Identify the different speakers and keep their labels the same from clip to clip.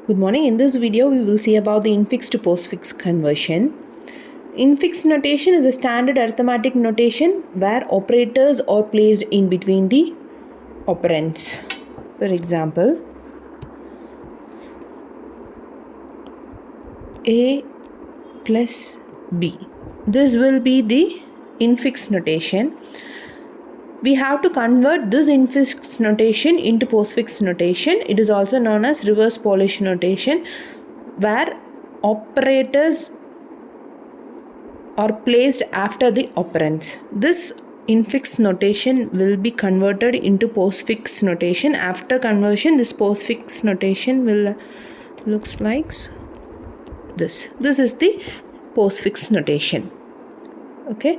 Speaker 1: Good morning. In this video, we will see about the infix to postfix conversion. Infix notation is a standard arithmetic notation where operators are placed in between the operands. For example, A plus B. This will be the infix notation. We have to convert this infix notation into postfix notation. It is also known as reverse Polish notation, where operators are placed after the operands. This infix notation will be converted into postfix notation. After conversion, this postfix notation will looks like this. This is the postfix notation. Okay.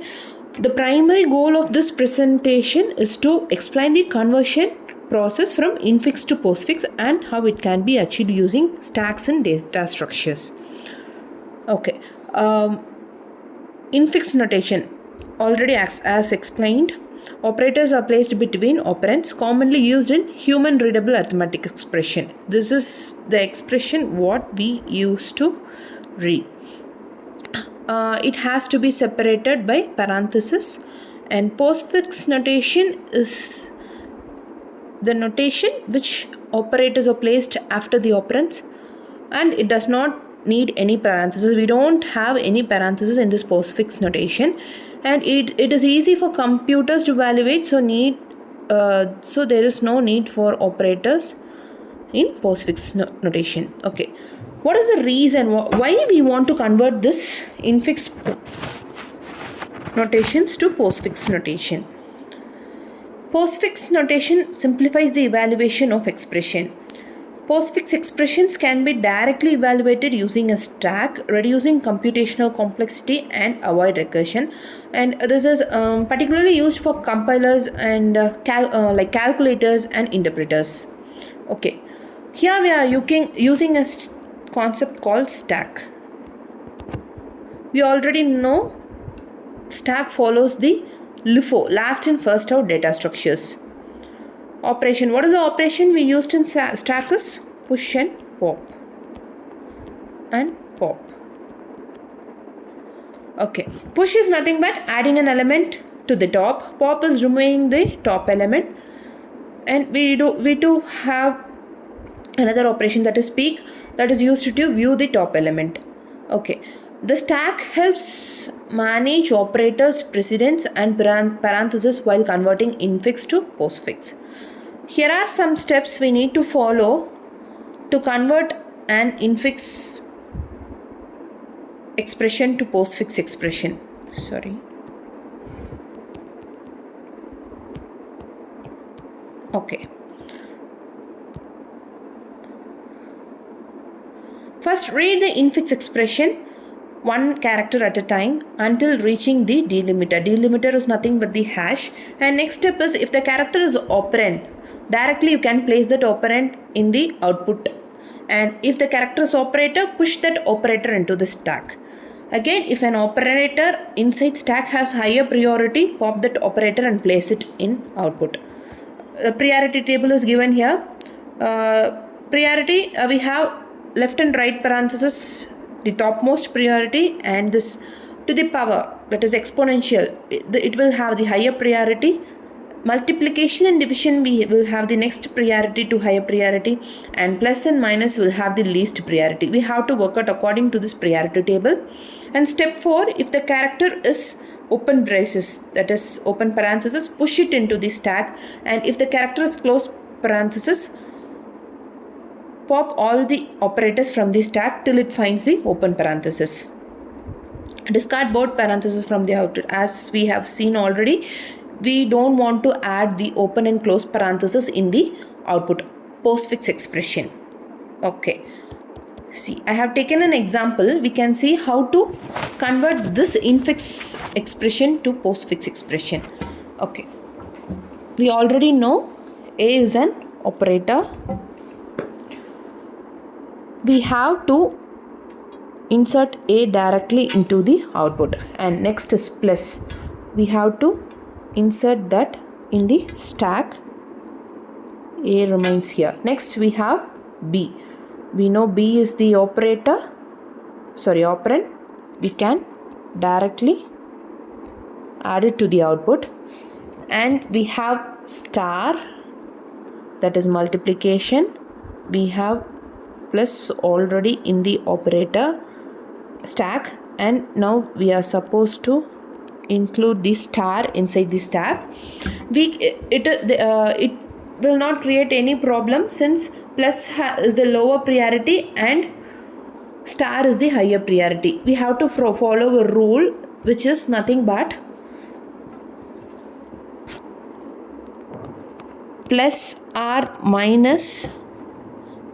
Speaker 1: The primary goal of this presentation is to explain the conversion process from infix to postfix and how it can be achieved using stacks and data structures. Okay. Infix notation, already as explained, operators are placed between operands commonly used in human readable arithmetic expression. This is the expression what we use to read. It has to be separated by parenthesis, and postfix notation is the notation which operators are placed after the operands, and it does not need any parentheses. We don't have any parentheses in this postfix notation, and it is easy for computers to evaluate, so there is no need for operators in postfix notation. Okay, what is the reason why we want to convert this infix notations to postfix notation? Postfix notation simplifies the evaluation of expression. Postfix expressions can be directly evaluated using a stack, reducing computational complexity and avoid recursion. And this is particularly used for compilers and like calculators and interpreters. Okay, here we are using a concept called stack. We already know stack follows the LIFO, last in first out data structures. Operation. What is the operation we used in stack is push and pop. Okay. Push is nothing but adding an element to the top. Pop is removing the top element. And we do have another operation, that is peek, that is used to view the top element. Okay. The stack helps manage operators, precedence and parentheses while converting infix to postfix. Here are some steps we need to follow to convert an infix expression to postfix expression. Okay. First, read the infix expression one character at a time until reaching the delimiter. Delimiter is nothing but the hash. And next step is, if the character is operand, directly you can place that operand in the output. And if the character is operator, push that operator into the stack. Again, if an operator inside stack has higher priority, pop that operator and place it in output. The priority table is given here. Priority, we have left and right parenthesis, the topmost priority, and this to the power, that is exponential, it will have the higher priority. Multiplication and division, we will have the next priority to higher priority, and plus and minus will have the least priority. We have to work out according to this priority table. And step 4, if the character is open braces, that is open parenthesis, push it into the stack, and if the character is close parenthesis, pop all the operators from the stack till it finds the open parenthesis. Discard both parentheses from the output. As we have seen already, we don't want to add the open and close parentheses in the output postfix expression. Okay. See, I have taken an example. We can see how to convert this infix expression to postfix expression. Okay. We already know A is an operator. We have to insert A directly into the output, and next is plus. We have to insert that in the stack. A remains here. Next we have B. We know B is the operand. We can directly add it to the output. And we have star, that is multiplication. We have plus already in the operator stack, and now we are supposed to include the star inside the stack. It will not create any problem, since plus is the lower priority and star is the higher priority. We have to follow a rule which is nothing but plus or minus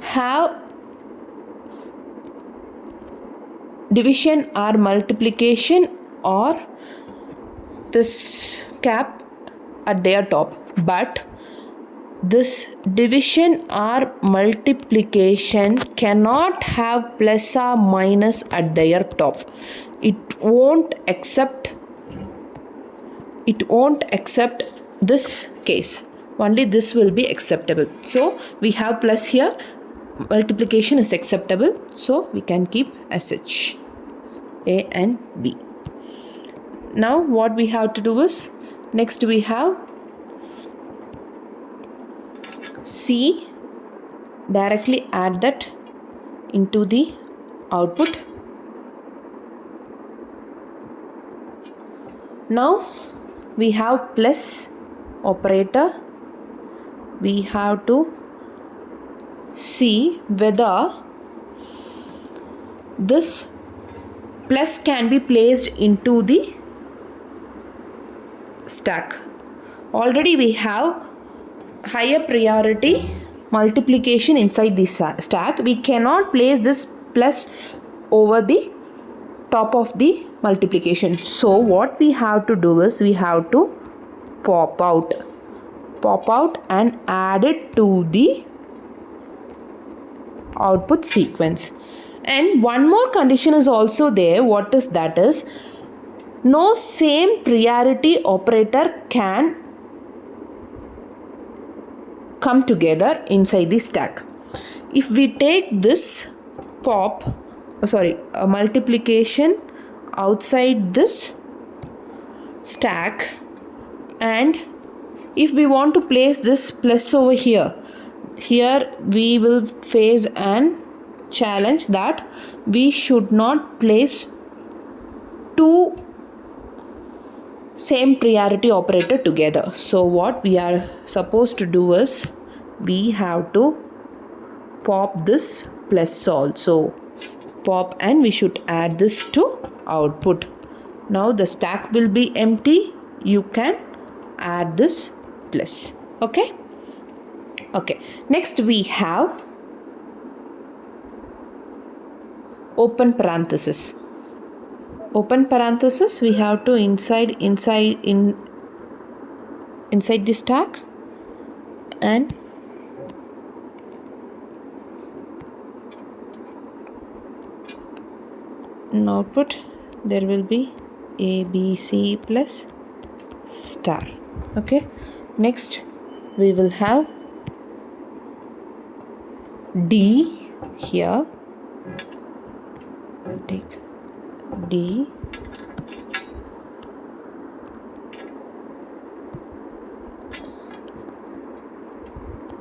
Speaker 1: have division or multiplication or this cap at their top, but this division or multiplication cannot have plus or minus at their top. It won't accept this case. Only this will be acceptable. So we have plus here, multiplication is acceptable, so we can keep as such A and B. Now what we have to do is, next we have C, directly add that into the output. Now we have plus operator. We have to see whether this plus can be placed into the stack. Already we have higher priority multiplication inside this stack. We cannot place this plus over the top of the multiplication. So what we have to do is, we have to pop out and add it to the output sequence. And one more condition is also there. What is that? Is no same priority operator can come together inside the stack. If we take this multiplication outside this stack, and if we want to place this plus over here we will face an challenge that we should not place two same priority operator together. So what we are supposed to do is, we have to pop this plus also, pop, and we should add this to output. Now the stack will be empty. You can add this plus. Okay. Next we have open parenthesis. We have to inside the stack, and in output there will be A, B, C plus star. Okay. Next we will have D here. Take D.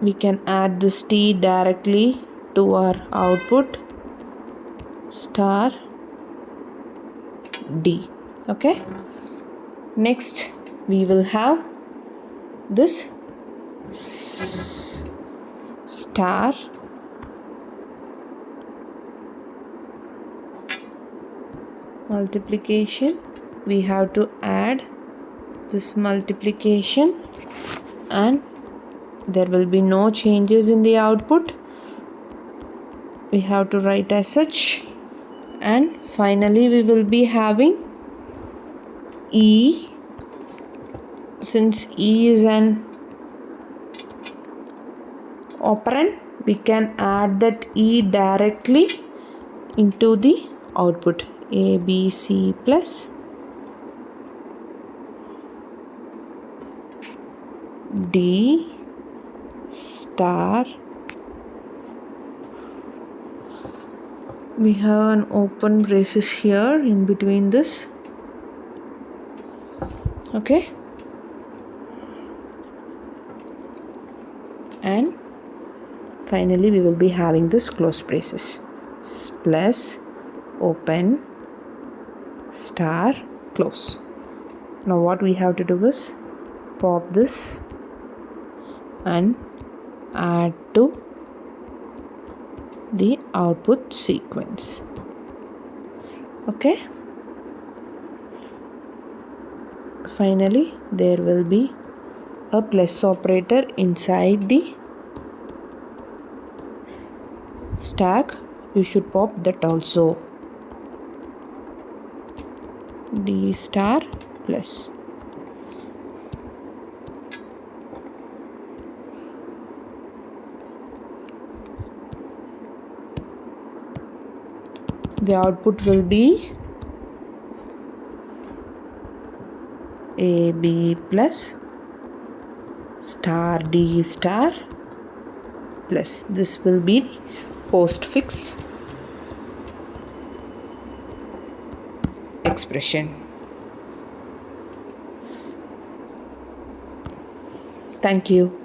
Speaker 1: We can add this T directly to our output, star D. Okay. Next we will have this star multiplication. We have to add this multiplication, and there will be no changes in the output. We have to write as such, and finally we will be having E. Since E is an operand, we can add that E directly into the output, A, B, C plus D star we have an open braces here in between this. Okay, and finally we will be having this closed braces plus open star close. Now what we have to do is pop this and add to the output sequence. Okay, finally there will be a plus operator inside the stack. You should pop that also. D star plus. The output will be AB plus star D star plus. This will be postfix expression. Thank you.